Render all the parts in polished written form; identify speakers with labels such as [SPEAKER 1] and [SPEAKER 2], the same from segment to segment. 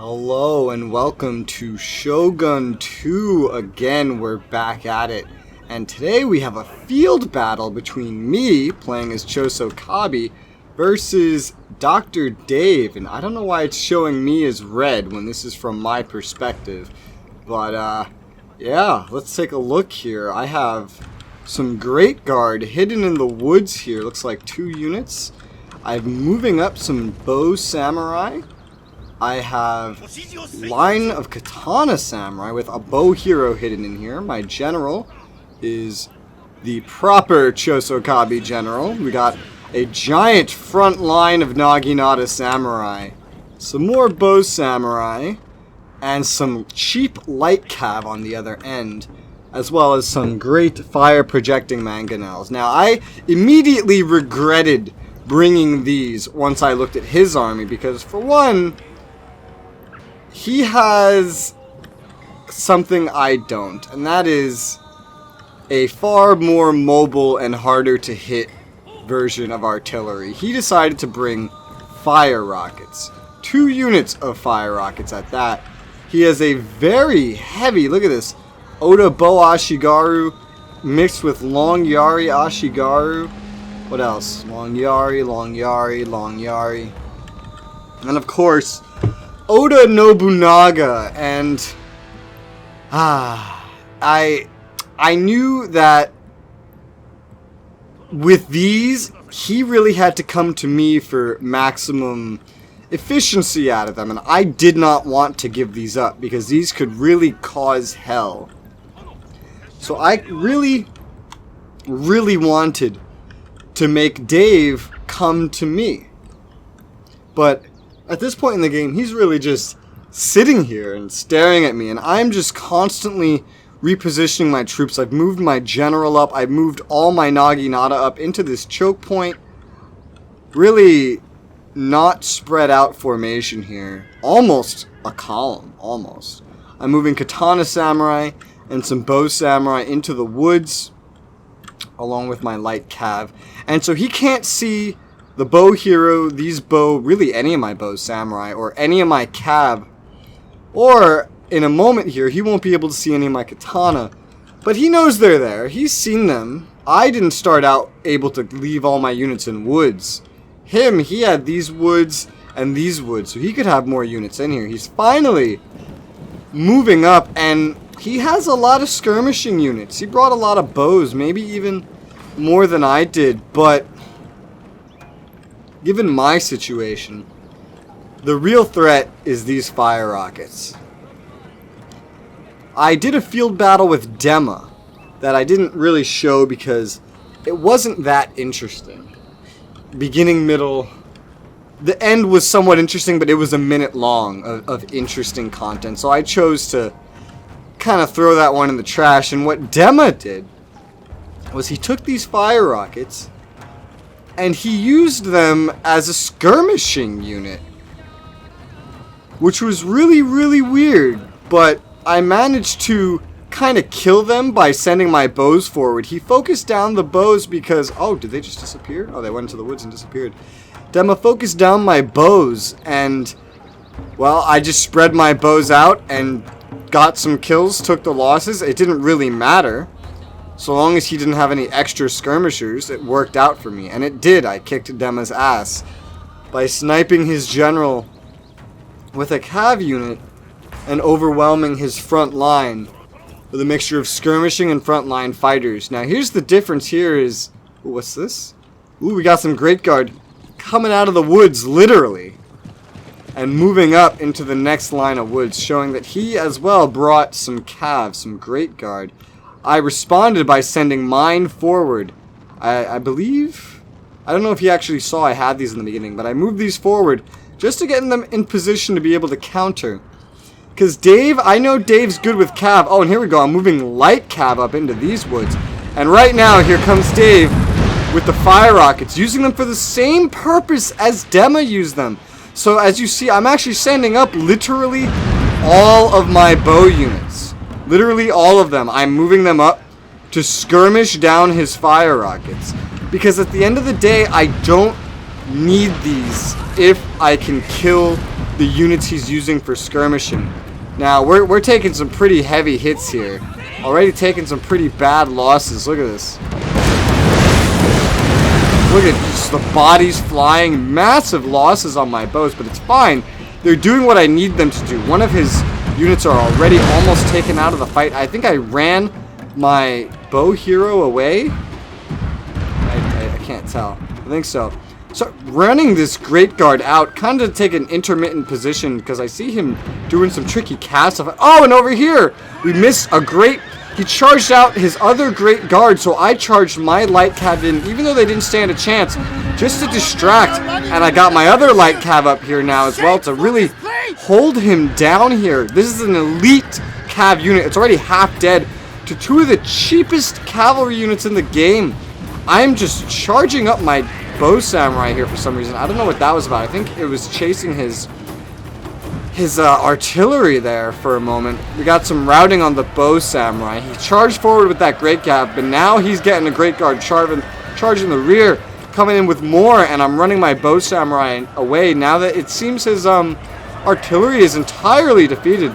[SPEAKER 1] Hello and welcome to Shogun 2 again. We're back at it. And today we have a field battle between me, playing as Choso Kabi, versus Drdave. And I don't know why it's showing me as red when this is from my perspective. But, yeah, let's take a look here. I have some Great Guard hidden in the woods here. Looks like 2 units. I'm moving up some Bow Samurai. I have line of Katana Samurai with a Bow Hero hidden in here. My general is the proper Choso Kabi general. We got a giant front line of Naginata Samurai, some more Bow Samurai, and some cheap light cav on the other end, as well as some great fire projecting mangonels. Now, I immediately regretted bringing these once I looked at his army because, for one, he has something I don't, and that is a far more mobile and harder to hit version of artillery. He decided to bring fire rockets. 2 units of fire rockets at that. He has a very heavy, look at this, Oda Bo Ashigaru mixed with Long Yari Ashigaru. What else? Long Yari, Long Yari, Long Yari. And of course, Oda Nobunaga, and I knew that with these, he really had to come to me for maximum efficiency out of them, and I did not want to give these up because these could really cause hell. So I really wanted to make Dave come to me, but at this point in the game, he's really just sitting here and staring at me, and I'm just constantly repositioning my troops. I've moved my general up, I've moved all my Naginata up into this choke point. Really not spread out formation here. Almost a column, almost. I'm moving Katana Samurai and some Bow Samurai into the woods, along with my light cav. And so he can't see the Bow Hero, these Bow, really any of my Bow Samurai, or any of my cav. Or, in a moment here, he won't be able to see any of my Katana. But he knows they're there. He's seen them. I didn't start out able to leave all my units in woods. He had these woods and these woods, so he could have more units in here. He's finally moving up, and he has a lot of skirmishing units. He brought a lot of bows, maybe even more than I did, but given my situation, the real threat is these fire rockets. I did a field battle with Dema that I didn't really show because it wasn't that interesting. Beginning, middle, the end was somewhat interesting, but it was a minute long of interesting content, so I chose to kind of throw that one in the trash. And what Dema did was he took these fire rockets and he used them as a skirmishing unit, which was really weird, but I managed to kind of kill them by sending my bows forward. He focused down the bows because, oh, did they just disappear? Oh, they went into the woods and disappeared. Dema focused down my bows, and, well, I just spread my bows out and got some kills, took the losses. It didn't really matter. So long as he didn't have any extra skirmishers, it worked out for me. And it did. I kicked Dema's ass by sniping his general with a cav unit and overwhelming his front line with a mixture of skirmishing and frontline fighters. Now, here's the difference here is... Ooh, what's this? Ooh, we got some Great Guard coming out of the woods, literally, and moving up into the next line of woods, showing that he as well brought some cav, some Great Guard. I responded by sending mine forward. I believe... I don't know if he actually saw I had these in the beginning, but I moved these forward just to get them in position to be able to counter. Because Dave, I know Dave's good with cav. Oh, and here we go. I'm moving light cav up into these woods. And right now, here comes Dave with the fire rockets, using them for the same purpose as Dema used them. So as you see, I'm actually sending up literally all of my bow units. Literally all of them. I'm moving them up to skirmish down his fire rockets. Because at the end of the day, I don't need these if I can kill the units he's using for skirmishing. Now, we're taking some pretty heavy hits here. Already taking some pretty bad losses. Look at this. Look at just the bodies flying. Massive losses on my bows, but it's fine. They're doing what I need them to do. One of his units are already almost taken out of the fight. I think I ran my bow hero away. I can't tell. I think so. So running this Great Guard out, kind of take an intermittent position because I see him doing some tricky casts. Oh, and over here we missed a great. He charged out his other Great Guard, so I charged my light cav in, even though they didn't stand a chance, just to distract. And I got my other light cav up here now as well to really hold him down here. This is an elite cav unit. It's already half dead to two of the cheapest cavalry units in the game. I'm just charging up my bow samurai here for some reason. I don't know what that was about. I think it was chasing his artillery there for a moment. We got some routing on the bow samurai. He charged forward with that great cav, but now he's getting a Great Guard charging the rear, coming in with more, and I'm running my bow samurai away now that it seems his artillery is entirely defeated.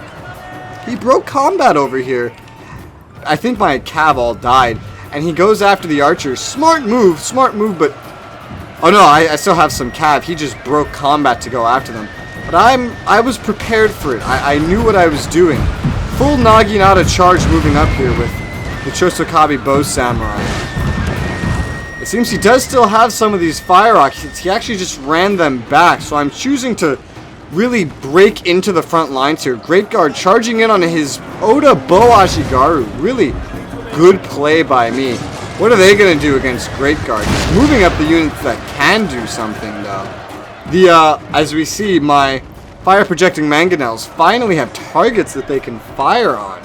[SPEAKER 1] He broke combat over here. I think my cav all died, and he goes after the archers. Smart move, but oh no, I still have some cav. He just broke combat to go after them. But I was prepared for it. I knew what I was doing. Full Naginata charge moving up here with the Chosokabe bow samurai. It seems he does still have some of these fire rockets. He actually just ran them back. So I'm choosing to really break into the front lines here. Great Guard charging in on his Oda Bow Ashigaru. Really good play by me. What are they going to do against Great Guard? Just moving up the units that can do something, though. As we see, my fire projecting mangonels finally have targets that they can fire on.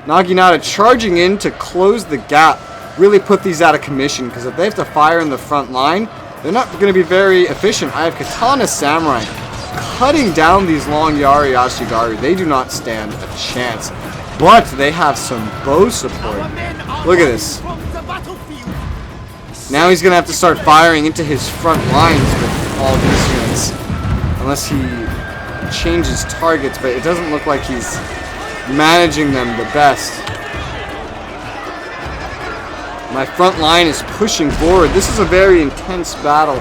[SPEAKER 1] Naginata charging in to close the gap. Really put these out of commission, because if they have to fire in the front line, they're not going to be very efficient. I have Katana Samurai cutting down these long Yari Ashigaru. They do not stand a chance. But they have some bow support. Look at this. Now he's going to have to start firing into his front lines with all these units. Unless he changes targets, but it doesn't look like he's managing them the best. My front line is pushing forward. This is a very intense battle.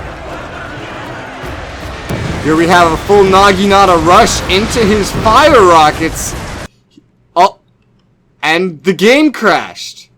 [SPEAKER 1] Here we have a full Naginata rush into his fire rockets. Oh, and the game crashed.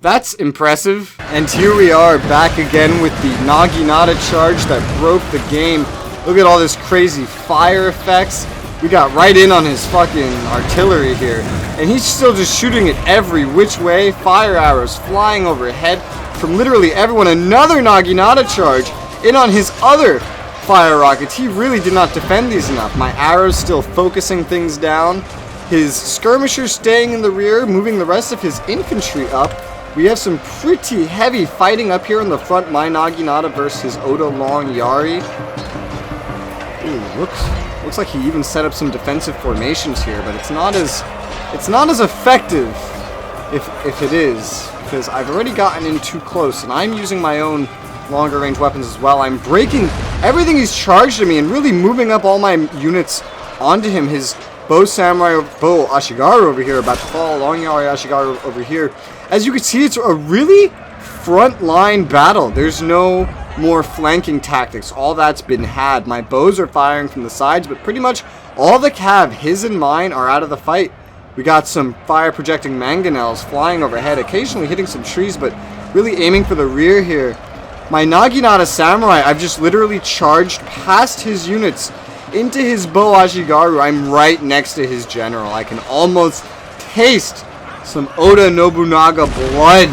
[SPEAKER 1] That's impressive. And here we are back again with the Naginata charge that broke the game. Look at all this crazy fire effects. We got right in on his fucking artillery here. And he's still just shooting it every which way. Fire arrows flying overhead from literally everyone. Another Naginata charge in on his other fire rockets. He really did not defend these enough. My arrows still focusing things down. His skirmishers staying in the rear, moving the rest of his infantry up. We have some pretty heavy fighting up here in the front. My Naginata versus his Oda Long Yari. Ooh, looks like he even set up some defensive formations here, but it's not as effective if it is, because I've already gotten in too close, and I'm using my own longer range weapons as well. I'm breaking everything he's charged at me and really moving up all my units onto him. His bow samurai, bow Ashigaru over here about to fall. Long Yari Ashigaru over here. As you can see, it's a really front-line battle. There's no more flanking tactics. All that's been had. My bows are firing from the sides, but pretty much all the cav, his and mine, are out of the fight. We got some fire-projecting mangonels flying overhead, occasionally hitting some trees, but really aiming for the rear here. My Naginata Samurai, I've just literally charged past his units into his bow Ashigaru. I'm right next to his general. I can almost taste some Oda Nobunaga blood.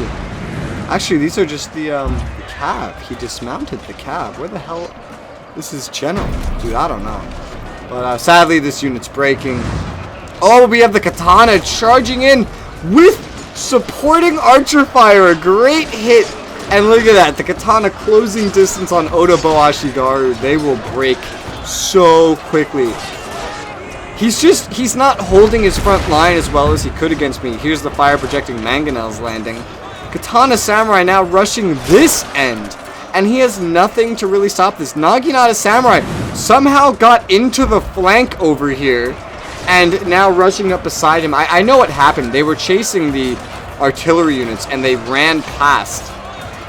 [SPEAKER 1] Actually, these are just the cav. He dismounted the cav. Where the hell? This is general. Dude, I don't know. But sadly, this unit's breaking. Oh, we have the Katana charging in with supporting archer fire. A great hit. And look at that. The Katana closing distance on Oda Bow Ashigaru. They will break so quickly. He's not holding his front line as well as he could against me. Here's the fire projecting mangonels landing. Katana Samurai now rushing this end. And he has nothing to really stop this. Naginata Samurai somehow got into the flank over here and now rushing up beside him. I know what happened. They were chasing the artillery units and they ran past.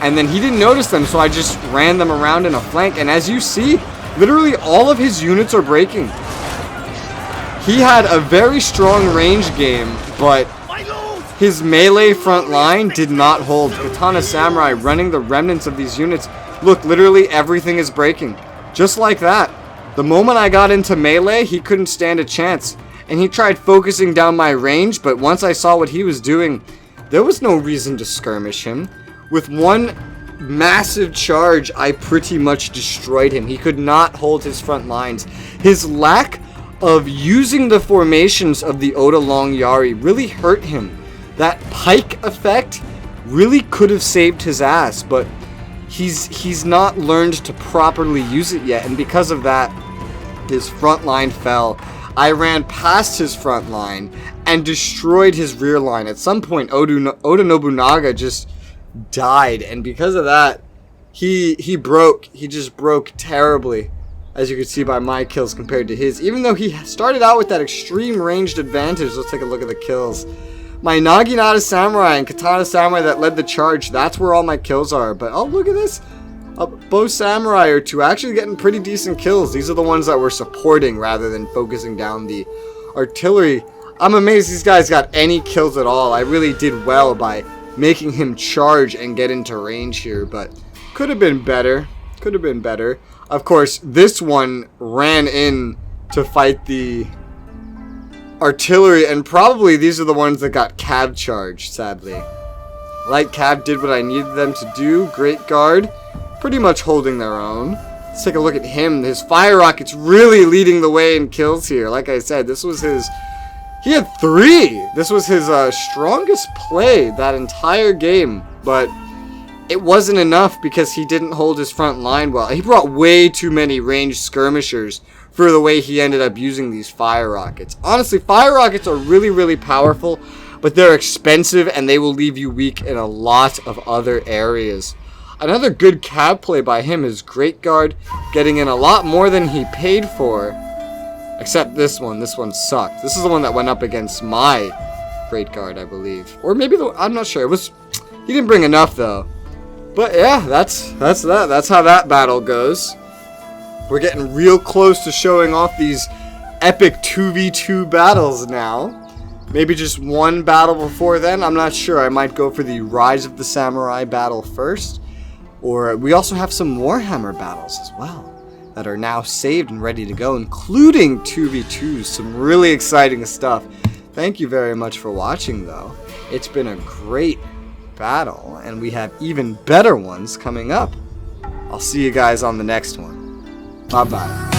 [SPEAKER 1] And then he didn't notice them, so I just ran them around in a flank. And as you see, literally all of his units are breaking. He had a very strong range game, but his melee front line did not hold. Katana Samurai running the remnants of these units. Look, literally everything is breaking. Just like that. The moment I got into melee, he couldn't stand a chance. And he tried focusing down my range, but once I saw what he was doing, there was no reason to skirmish him. With one massive charge, I pretty much destroyed him. He could not hold his front lines. His lack of using the formations of the Oda Long Yari really hurt him. That pike effect really could have saved his ass, but he's not learned to properly use it yet, and because of that, his front line fell. I ran past his front line and destroyed his rear line. At some point, Oda Nobunaga just died, and because of that, he just broke terribly, as you can see by my kills compared to his. Even though he started out with that extreme ranged advantage, let's take a look at the kills. My Naginata Samurai and Katana Samurai that led the charge, that's where all my kills are. But oh, look at this. Both Samurai are two actually getting pretty decent kills. These are the ones that were supporting rather than focusing down the artillery. I'm amazed these guys got any kills at all. I really did well by making him charge and get into range here, but could have been better. Could have been better. Of course, this one ran in to fight the artillery, and probably these are the ones that got cab charged, sadly. Light cab did what I needed them to do. Great guard, pretty much holding their own. Let's take a look at him. His fire rockets really leading the way in kills here. Like I said, this was his... He had 3! This was his strongest play that entire game, but it wasn't enough because he didn't hold his front line well. He brought way too many ranged skirmishers for the way he ended up using these fire rockets. Honestly, fire rockets are really, really powerful, but they're expensive and they will leave you weak in a lot of other areas. Another good cab play by him is Great Guard, getting in a lot more than he paid for. Except this one sucked. This is the one that went up against my Great Guard, I believe. Or maybe I'm not sure. He didn't bring enough though. But yeah, that's that. That's how that battle goes. We're getting real close to showing off these epic 2v2 battles now. Maybe just one battle before then. I'm not sure. I might go for the Rise of the Samurai battle first. Or we also have some Warhammer battles as well that are now saved and ready to go, including 2v2s. Some really exciting stuff. Thank you very much for watching, though. It's been a great battle, and we have even better ones coming up. I'll see you guys on the next one. Bye-bye.